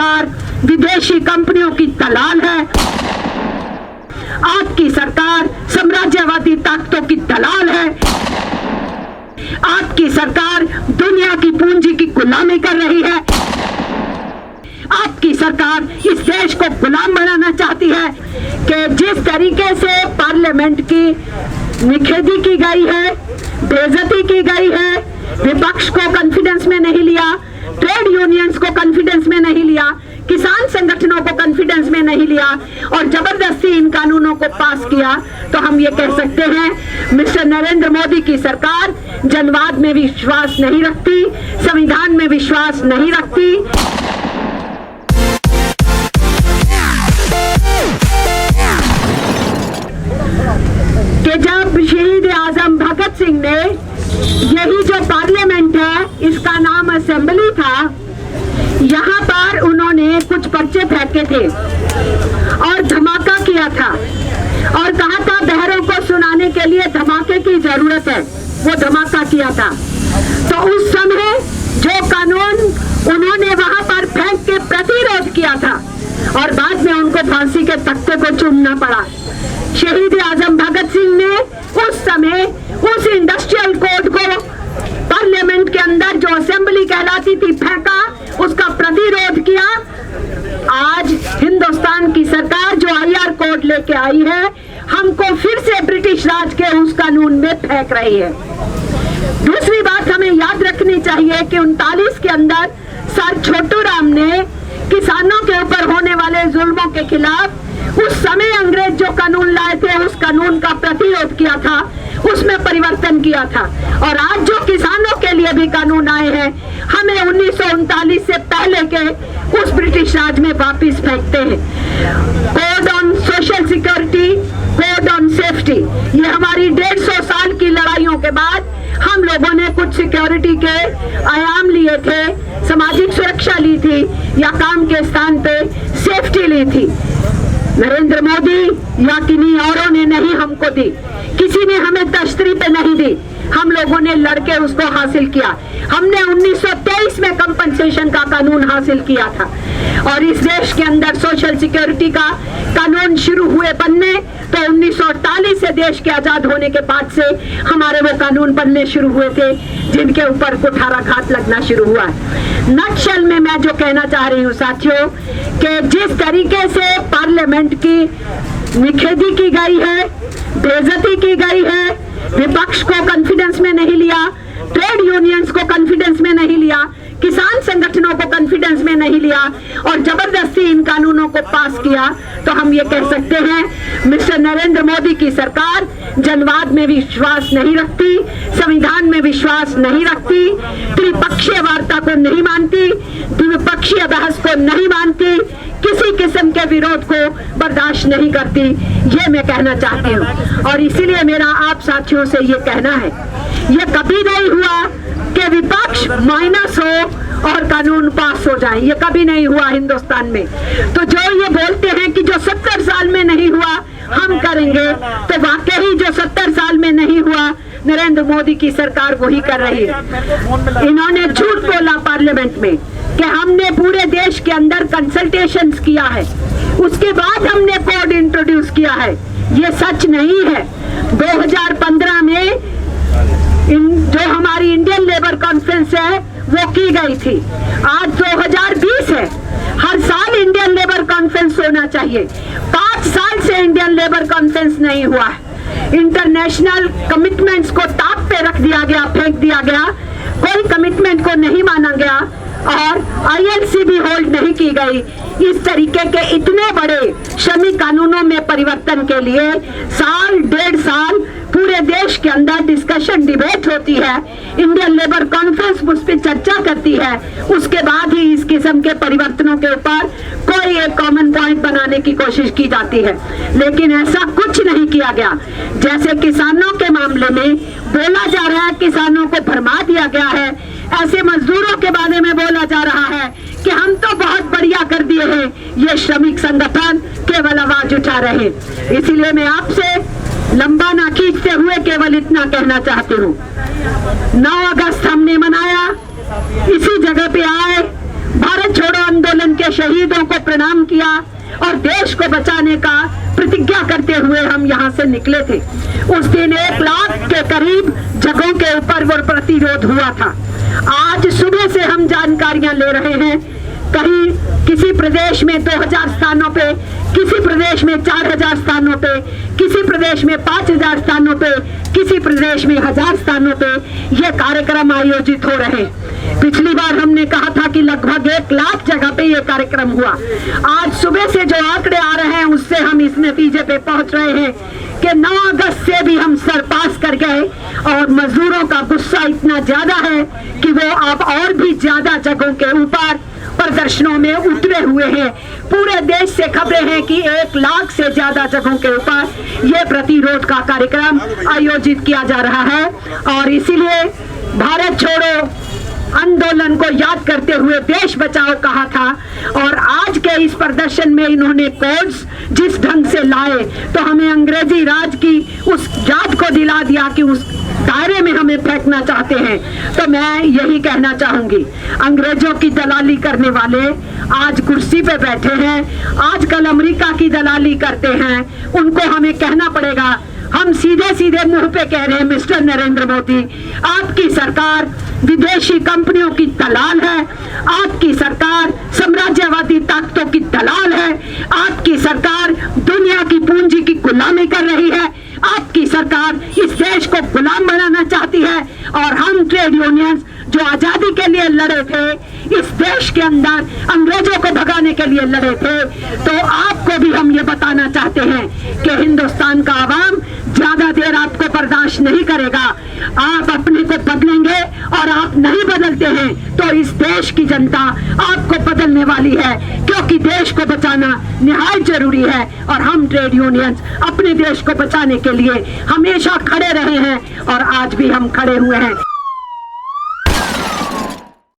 सरकार विदेशी कंपनियों की दलाल है। आपकी सरकार साम्राज्यवादी ताकतों की दलाल है। आपकी सरकार दुनिया की पूंजी की गुलामी कर रही है। आपकी सरकार इस देश को गुलाम बनाना चाहती है कि जिस तरीके से पार्लियामेंट की निखेधी की गई है, बेइज्जती की गई है, विपक्ष को कॉन्फिडेंस में नहीं लिया, ट्रेड यूनियंस को कॉन्फिडेंस में नहीं लिया, किसान संगठनों को कॉन्फिडेंस में नहीं लिया और जबरदस्ती इन कानूनों को पास किया, तो हम ये कह सकते हैं मिस्टर नरेंद्र मोदी की सरकार जनवाद में विश्वास नहीं रखती, संविधान में विश्वास नहीं रखती। कि जब शहीद आजम भगत सिंह ने, यही जो पार्लियामेंट है इसका नाम असेंबली था, यहाँ पर उन्होंने कुछ पर्चे फेंके थे और धमाका किया था और कहा था बहरों को सुनाने के लिए धमाके की जरूरत है, वो धमाका किया था। तो उस समय जो कानून उन्होंने वहां पर फेंक के प्रतिरोध किया था और बाद में उनको फांसी के तख्ते को चूमना पड़ा। शहीद आजम भगत सिंह ने उस समय उस इंडस्ट्रियल कोड को पार्लियामेंट के अंदर जो असेंबली कहलाती थी फेंका, उसका प्रतिरोध किया। आज हिंदुस्तान की सरकार जो आईआर कोड लेके आई है, हमको फिर से ब्रिटिश राज के उस कानून में फेंक रही है। दूसरी बात हमें याद रखनी चाहिए कि 39 के अंदर सर छोटू राम ने किसानों के ऊपर होने वाले जुल्मों के खिलाफ उस समय अंग्रेज जो कानून लाए थे उस कानून का प्रतिरोध किया था, उसमें परिवर्तन किया था। और आज जो किसानों के लिए भी कानून आए हैं, हमें 1939 से पहले के उस ब्रिटिश राज में वापस फेंकते हैं। Code on social security, code on safety, ये हमारी 150 साल की लड़ाइयों के बाद हम लोगों ने कुछ सिक्योरिटी के आयाम लिए थे, सामाजिक सुरक्षा ली थी या काम के स्थान पे सेफ्टी ली थी। नरेंद्र मोदी या किन्हीं औरों ने नहीं हमको दी, किसी ने हमें तश्तरी पे नहीं दी, हम लोगों ने लड़के उसको हासिल किया। हमने 1923 में कंपनसेशन का कानून हासिल किया था और इस देश के अंदर सोशल सिक्योरिटी का कानून शुरू हुए बनने तो 1948 से देश के आजाद होने के बाद से हमारे वो कानून बनने शुरू हुए थे जिनके ऊपर कुठाराघात लगना शुरू हुआ है। नक्शल में मैं जो कहना चाह रही हूँ साथियों, कि जिस तरीके से पार्लियामेंट की निखेधी की गई है, बेइज्जती की गई है, विपक्ष को कॉन्फिडेंस में नहीं लिया, ट्रेड यूनियंस को कॉन्फिडेंस में नहीं लिया, किसान संगठनों को कॉन्फिडेंस में नहीं लिया और जबरदस्ती इन कानूनों को पास किया, तो हम ये कह सकते हैं मिस्टर नरेंद्र मोदी की सरकार जनवाद में विश्वास नहीं रखती, संविधान में विश्वास नहीं रखती, त्रिपक्षीय वार्ता को नहीं मानती, द्विपक्षीय बहस को नहीं मानती, किसी किस्म के विरोध को बर्दाश्त नहीं करती, ये मैं कहना चाहती हूँ। और इसीलिए मेरा आप साथियों से ये कहना है, ये कभी नहीं हुआ कि विपक्ष माइनस हो और कानून पास हो जाए, ये कभी नहीं हुआ हिंदुस्तान में। तो जो ये बोलते हैं कि जो 70 साल में नहीं हुआ हम करेंगे, तो वाकई जो 70 साल में नहीं हुआ नरेंद्र मोदी की सरकार वही कर रही है। इन्होंने झूठ बोला पार्लियामेंट में कि हमने पूरे देश के अंदर कंसल्टेशंस किया है, उसके बाद हमने कोड इंट्रोड्यूस किया है, ये सच नहीं है। 2015 में जो हमारी इंडियन लेबर कॉन्फ्रेंस है वो की गई थी, आज 2020 है, हर साल इंडियन लेबर कॉन्फ्रेंस होना चाहिए। 5 साल से इंडियन लेबर कॉन्फ्रेंस नहीं हुआ है। इंटरनेशनल कमिटमेंट्स को ताक पे रख दिया गया, फेंक दिया गया, कोई कमिटमेंट को नहीं माना गया और आईएलसी भी होल्ड नहीं की गई। इस तरीके के इतने बड़े श्रमिक कानूनों में परिवर्तन के लिए साल 1.5 साल पूरे देश के अंदर डिस्कशन डिबेट होती है, इंडियन लेबर कॉन्फ्रेंस उस पर चर्चा करती है, उसके बाद ही इस किस्म के परिवर्तनों के ऊपर कोई एक कॉमन पॉइंट बनाने की कोशिश की जाती है। लेकिन ऐसा कुछ नहीं किया गया। जैसे किसानों के मामले में बोला जा रहा है किसानों को भरमा दिया गया है, ऐसे मजदूरों के बारे में बोला जा रहा है कि हम तो बहुत बढ़िया कर दिए हैं, ये श्रमिक संगठन केवल आवाज उठा रहे। इसीलिए मैं आपसे लंबा ना खींचते हुए केवल इतना कहना चाहती हूँ, 9 अगस्त हमने मनाया, इसी जगह पे आए, भारत छोड़ो आंदोलन के शहीदों को प्रणाम किया और देश को बचाने का प्रतिज्ञा करते हुए हम यहाँ से निकले थे। उस दिन 1 लाख के करीब जगहों के ऊपर वो प्रतिरोध हुआ था। आज सुबह से हम जानकारियां ले रहे हैं, कहीं किसी प्रदेश में 2000 स्थानों पे, किसी प्रदेश में 4000 स्थानों पे, किसी प्रदेश में 5000 स्थानों पे, किसी प्रदेश में 1000 स्थानों पे ये कार्यक्रम आयोजित हो रहे। पिछली बार हमने कहा था कि लगभग 1 लाख जगह पे ये कार्यक्रम हुआ। आज सुबह से जो आंकड़े आ रहे हैं उससे हम इस नतीजे पे पहुंच रहे हैं कि 9 अगस्त से भी हम सरपास कर गए और मजदूरों का गुस्सा इतना ज्यादा है कि वो अब और भी ज्यादा जगहों के ऊपर प्रदर्शनों में उतरे हुए हैं। पूरे देश से खबरें हैं कि 1 लाख से ज्यादा जगहों के ऊपर ये प्रतिरोध का कार्यक्रम आयोजित किया जा रहा है और इसीलिए भारत छोड़ो आंदोलन को याद करते हुए देश बचाओ कहा था और आज के इस प्रदर्शन में इन्होंने कोड्स जिस ढंग से लाए तो हमें अंग्रेजी राज की उस याद को दिला दिया कि उस दायरे में हमें फेंकना चाहते हैं। तो मैं यही कहना चाहूंगी, अंग्रेजों की दलाली करने वाले आज कुर्सी पे बैठे हैं, आजकल अमेरिका की दलाली करते हैं, उनको हमें कहना पड़ेगा। हम सीधे सीधे मुंह पे कह रहे हैं मिस्टर नरेंद्र मोदी, आपकी सरकार विदेशी कंपनियों की दलाल है, आपकी सरकार साम्राज्यवादी ताकतों की दलाल है, आपकी सरकार दुनिया की पूंजी की गुलामी कर रही है, आपकी सरकार इस देश को गुलाम बनाना चाहती है और हम ट्रेड यूनियंस जो आजादी के लिए लड़े थे, इस देश के अंदर अंग्रेजों को भगाने के लिए लड़े थे, तो आपको भी हम ये बताना चाहते हैं कि हिंदुस्तान का आवाम ज्यादा देर आपको बर्दाश्त नहीं करेगा। आप अपने को बदलेंगे और आप नहीं बदलते हैं तो इस देश की जनता आपको बदलने वाली है, क्योंकि देश को बचाना निहायत जरूरी है और हम ट्रेड यूनियंस अपने देश को बचाने के लिए हमेशा खड़े रहे हैं और आज भी हम खड़े हुए हैं।